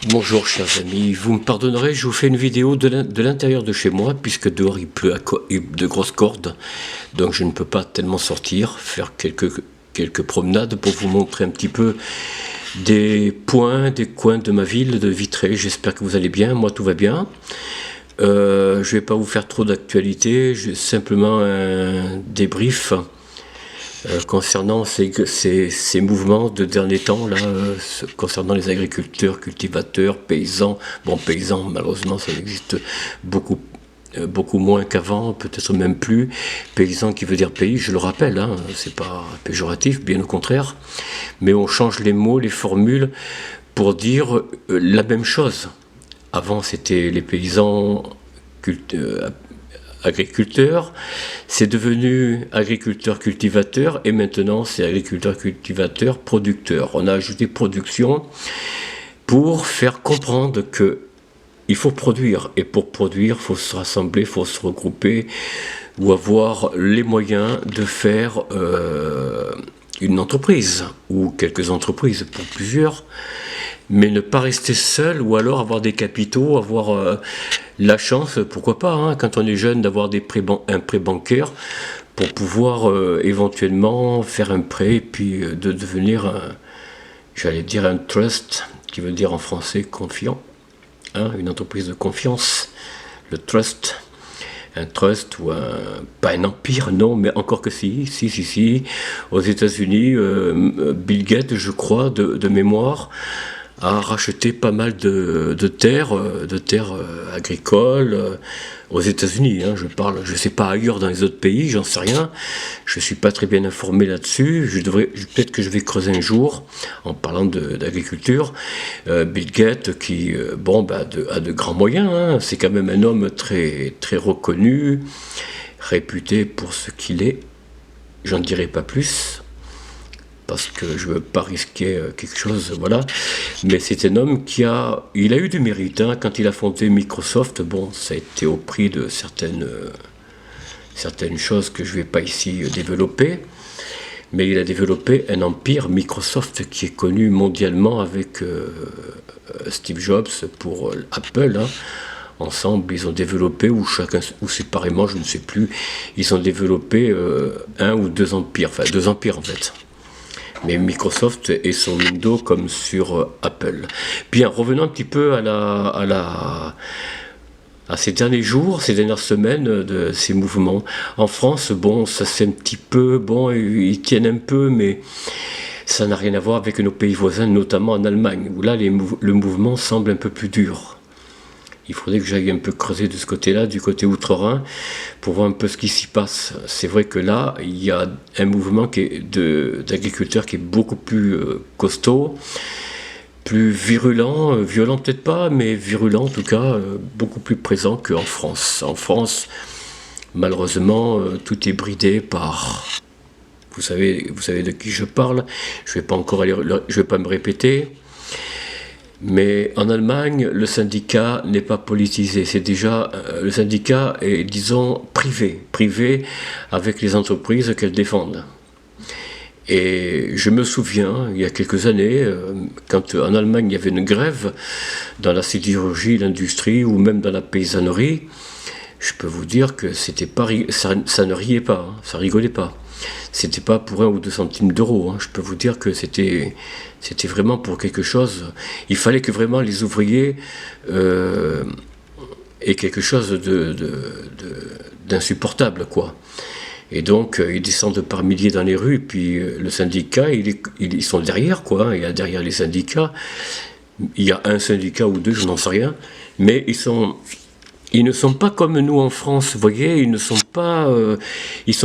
Bonjour chers amis, vous me pardonnerez, je vous fais une vidéo de l'intérieur de chez moi puisque dehors il pleut de grosses cordes, donc je ne peux pas tellement sortir, faire quelques promenades pour vous montrer un petit peu des coins de ma ville de Vitré. J'espère que vous allez bien, moi tout va bien. Je ne vais pas vous faire trop d'actualité, j'ai simplement un débrief concernant ces mouvements de dernier temps, là, concernant les agriculteurs, cultivateurs, paysans. Bon, paysans, malheureusement, ça existe beaucoup moins qu'avant, peut-être même plus. Paysan qui veut dire pays, je le rappelle, hein, c'est pas péjoratif, bien au contraire. Mais on change les mots, les formules, pour dire la même chose. Avant, c'était les paysans agriculteur, c'est devenu agriculteur-cultivateur et maintenant c'est agriculteur-cultivateur-producteur. On a ajouté production pour faire comprendre que il faut produire et pour produire, il faut se rassembler, il faut se regrouper ou avoir les moyens de faire une entreprise ou quelques entreprises pour plusieurs, mais ne pas rester seul ou alors avoir des capitaux, avoir la chance, pourquoi pas, hein, quand on est jeune, d'avoir un prêt bancaire pour pouvoir éventuellement faire un prêt et puis de devenir, j'allais dire un trust, qui veut dire en français confiant, hein, une entreprise de confiance, le trust. Un trust ou pas un empire, non, mais encore que si. Aux États-Unis, Bill Gates, je crois, de mémoire, a racheté pas mal de terres agricoles aux États-Unis. Hein, je parle, je sais pas ailleurs dans les autres pays, j'en sais rien. Je suis pas très bien informé là-dessus. Peut-être que je vais creuser un jour en parlant d'agriculture. Bill Gates, qui a de grands moyens. Hein, c'est quand même un homme très très reconnu, réputé pour ce qu'il est. J'en dirai pas plus, parce que je ne veux pas risquer quelque chose, voilà. Mais c'est un homme il a eu du mérite, hein. Quand il a fondé Microsoft, bon, ça a été au prix de certaines choses que je ne vais pas ici développer, mais il a développé un empire Microsoft qui est connu mondialement avec Steve Jobs pour Apple, hein. Ensemble, ils ont développé, ou séparément, je ne sais plus, ils ont développé un ou deux empires, enfin deux empires en fait. Mais Microsoft est son Windows comme sur Apple. Bien, revenons un petit peu à ces derniers jours, ces dernières semaines de ces mouvements. En France, bon, ça c'est un petit peu, bon, ils tiennent un peu, mais ça n'a rien à voir avec nos pays voisins, notamment en Allemagne, où là, le mouvement semble un peu plus dur. Il faudrait que j'aille un peu creuser de ce côté-là, du côté outre-Rhin, pour voir un peu ce qui s'y passe. C'est vrai que là, il y a un mouvement d'agriculteurs qui est beaucoup plus costaud, plus virulent, violent peut-être pas, mais virulent en tout cas, beaucoup plus présent qu'en France. En France, malheureusement, tout est bridé par... Vous savez de qui je parle, je vais pas me répéter. Mais en Allemagne, le syndicat n'est pas politisé. C'est déjà, le syndicat est, disons, privé avec les entreprises qu'elles défendent. Et je me souviens, il y a quelques années, quand en Allemagne il y avait une grève dans la sidérurgie, l'industrie ou même dans la paysannerie, je peux vous dire que ça ne riait pas, hein, ça rigolait pas. C'était pas pour 1 ou 2 centimes d'euros, hein. Je peux vous dire que c'était vraiment pour quelque chose. Il fallait que vraiment les ouvriers aient quelque chose d'insupportable, quoi. Et donc, ils descendent par milliers dans les rues, et puis le syndicat, ils sont derrière, quoi. Il y a derrière les syndicats, il y a un syndicat ou deux, je n'en sais rien, mais ils ne sont pas comme nous en France, vous voyez, ils sont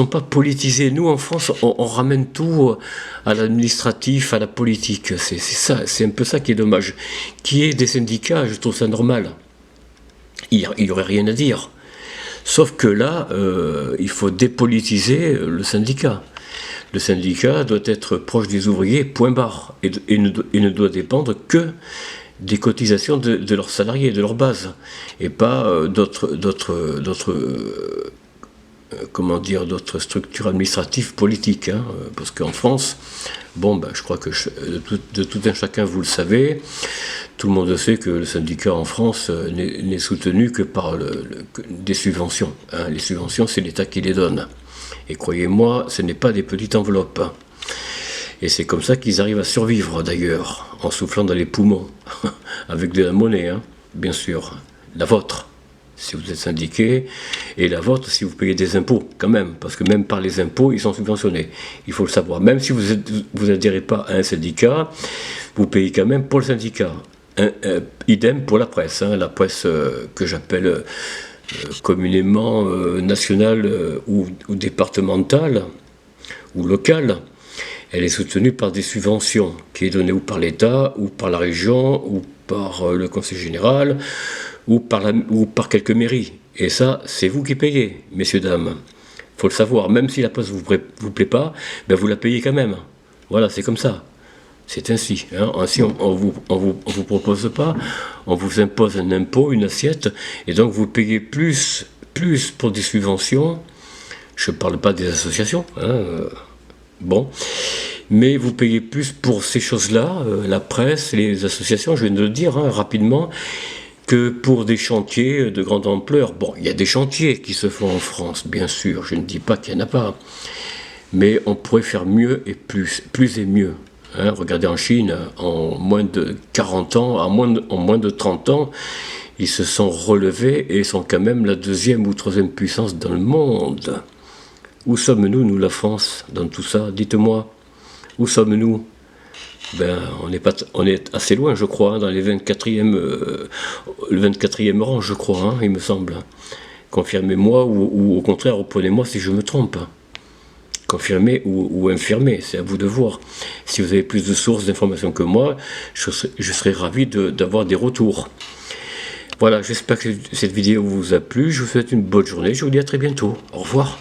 pas politisés. Nous en France, on ramène tout à l'administratif, à la politique. C'est ça, c'est un peu ça qui est dommage. Qui est des syndicats, je trouve ça normal. Il y aurait rien à dire. Sauf que là, il faut dépolitiser le syndicat. Le syndicat doit être proche des ouvriers, point barre, et ne doit dépendre que des cotisations de leurs salariés, de leur base, et pas d'autres comment dire, d'autres structures administratives politiques, hein, parce qu'en France, bon, ben, je crois que de tout un chacun, vous le savez, tout le monde sait que le syndicat en France n'est soutenu que par des subventions. Hein. Les subventions, c'est l'État qui les donne. Et croyez-moi, ce n'est pas des petites enveloppes. Hein. Et c'est comme ça qu'ils arrivent à survivre, d'ailleurs, en soufflant dans les poumons, avec de la monnaie, hein, bien sûr, la vôtre. Si vous êtes syndiqué, et la vôtre si vous payez des impôts, quand même, parce que même par les impôts, ils sont subventionnés. Il faut le savoir. Même si vous adhérez pas à un syndicat, vous payez quand même pour le syndicat. Idem pour la presse, hein, la presse que j'appelle communément nationale ou départementale, ou locale. Elle est soutenue par des subventions, qui est donnée ou par l'État, ou par la région, ou par le Conseil général, ou par quelques mairies. Et ça, c'est vous qui payez, messieurs, dames. Il faut le savoir, même si la presse ne vous plaît pas, ben vous la payez quand même. Voilà, c'est comme ça. C'est ainsi. Hein. Ainsi, on vous propose pas, on vous impose un impôt, une assiette, et donc vous payez plus pour des subventions. Je ne parle pas des associations, hein, bon, mais vous payez plus pour ces choses-là, la presse, les associations, je viens de le dire hein, rapidement, que pour des chantiers de grande ampleur. Bon, il y a des chantiers qui se font en France, bien sûr, je ne dis pas qu'il n'y en a pas, mais on pourrait faire mieux et plus et mieux. Hein, regardez en Chine, en moins de 40 ans, en moins de 30 ans, ils se sont relevés et sont quand même la deuxième ou troisième puissance dans le monde. Où sommes-nous, nous, la France, dans tout ça? Dites-moi, où sommes-nous? Ben, on est assez loin, je crois, hein, dans les le 24e rang, je crois, hein, il me semble. Confirmez-moi ou au contraire, reprenez-moi si je me trompe. Confirmez ou infirmez, c'est à vous de voir. Si vous avez plus de sources d'informations que moi, je serais ravi d'avoir des retours. Voilà, j'espère que cette vidéo vous a plu. Je vous souhaite une bonne journée. Je vous dis à très bientôt. Au revoir.